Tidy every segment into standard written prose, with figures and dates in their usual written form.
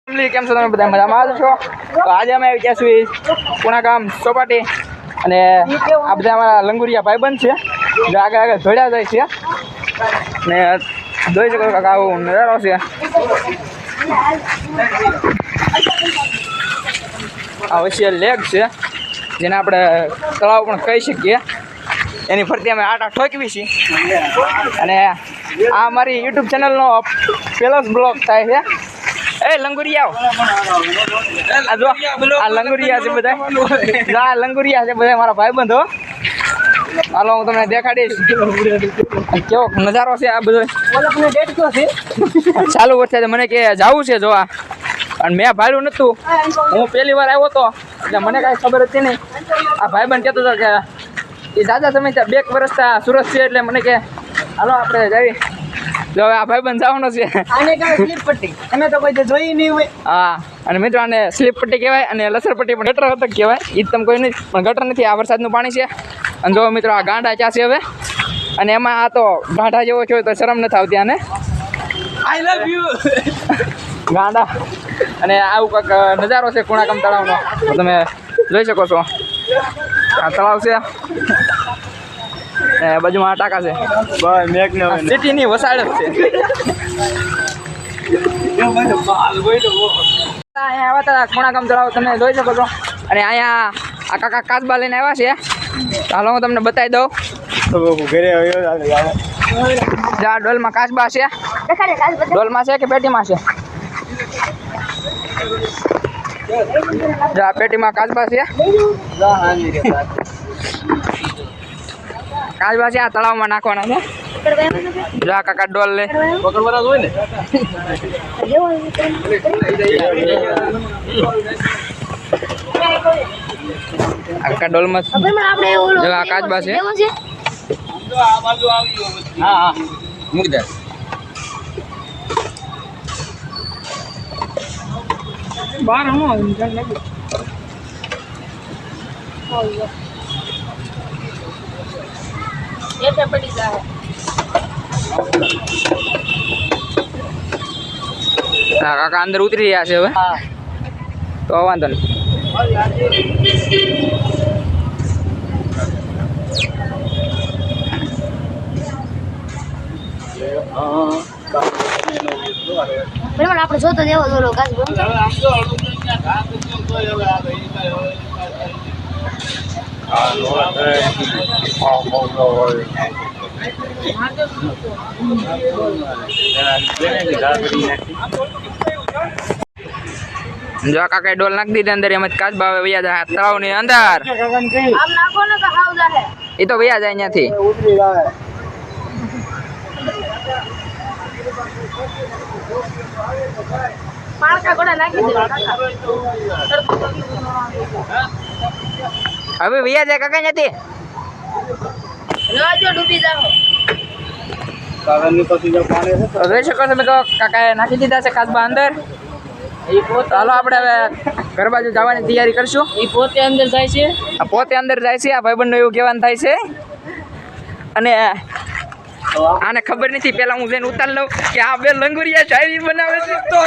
કેમ છો તમે બધા મજામાં છો? તો આજે અમે આવી ગયા છીએ પુણા ગામ ચોપાટી અને આ બધા અમારા લંગુરિયા ભાઈબંધ છે જે આગળ આગળ ધોળ્યા જાય છે ને જોઈ શકો કાકા આવો નજારો છે. આ વચ્ચે લેક છે જેને આપણે તળાવ પણ કહી શકીએ. એની ફરતી અમે આટા ઠોકવી છીએ અને આ અમારી યુટ્યુબ ચેનલનો પહેલો જ બ્લોગ થાય છે. એ લંગુરિયા આ લંગુરિયા છે બધા, આ લંગુરિયા છે બધા મારા ભાઈબંધો. હાલો હું તમને દેખાડીશ કેવો નજારો છે આ બધો. ચાલુ વરસાદે મને કે જવું છે જોવા અને મેં ભાડું નહોતું, હું પહેલી વાર આવ્યો હતો એટલે મને કાંઈ ખબર હતી નહીં. આ ભાઈબંધ કહેતો હતો કે એ દાદા તમે ત્યાં 2 વર્ષથી સુરત છે એટલે મને કે હાલો આપણે જઈએ. જો હવે આ ભાઈબંધ જવાનો છે. આને કહેવાય સ્લીપ પટ્ટી. તમે તો કોઈ જોઈ નહીં હોય. હા, અને મિત્રો આને સ્લીપ પટ્ટી કહેવાય અને લસરપટ્ટી પણ ગટર હતક કહેવાય. એ તમે કોઈ નહીં, પણ ગટર નથી, આ વરસાદનું પાણી છે. અને જો મિત્રો આ ગાંડા ચા છે હવે, અને એમાં આ તો ગાંડા જેવો છો તો શરમ નથી આવતી આને. આઈ લવ યુ ગાંડા. અને આવું કંઈક નજારો છે કુણાકમ તળાવનો, તો તમે જોઈ શકો છો. આ તળાવ છે ને બાજુમાં આ ટાંકા છે. સિટીની વસાડ જ છે. અહીંયા આવ્યા હતા કુણાકમ તળાવ, તમે જોઈ શકો છો. અને અહીંયા આ કાકા કાચબા લઈને આવ્યા છે. હાલો હું તમને બતાવી દઉં. આ ડોલમાં કાચબા છે. ડોલમાં છે કે પેટીમાં છે? આ પેટીમાં કાચબા છે. કાચબા છે આ તળાવમાં નાખવાના છે. જા કાકા ડોલ લે. પકડવાના હોય ને. કાકા ડોલમાં જો આ કાચબા છે. હા હા મૂકી દે. બાર હમો પડી જાય. હા કાકા અંદર ઉતરી રહ્યા છે હવે. હા તો વાંધો નહીં. આપણે જોતો દેવો દોરો ગાছ જો કાકા ડોલ નાખી દીધી અંદર, એમ જ કાચબા હવે વૈયા જાય તળાવની અંદર. આમ નાખો ને તો હાવ જાહે. એ તો વૈયા જાય અહીંયાથી. ઉતરી જાય. પાણકા ગોડા નાખી દેવા કાકા. હવે વૈયા જાય કાકા અહીંયાથી. જો ડૂબી જાઓ. જોઈ શકો છો મિત્રો કાકાએ નાખી દીધા છે કાચબા અંદર. ચાલો આપણે હવે ઘર બાજુ જવાની તૈયારી કરશું. એ પોતે અંદર જાય છે. આ પોતે અંદર જાય છે. આ ભાઈબંધનું એવું કહેવાનું થાય છે. અને આને ખબર નથી, પેલા હું જઈને ઉતાર લઉં કે આ બે લંગુરિયા શાયરી બનાવે છે. તો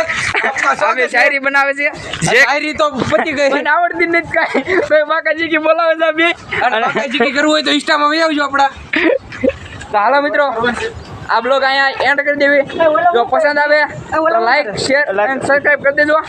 આ બે શાયરી બનાવે છે. જે શાયરી તો પતી ગઈ, મને આવડતી નથી કાંઈ. તો બાકાજી કી બોલાવે છે બે. અને બાકાજી કી કરવું હોય તો ઇન્સ્ટામાં વહી આવજો આપણા. તો હાલો મિત્રો, આ બ્લોગ અહીંયા એન્ડ કરી દેવી. જો પસંદ આવે તો લાઈક, શેર અને સબસ્ક્રાઈબ કરી દેજો.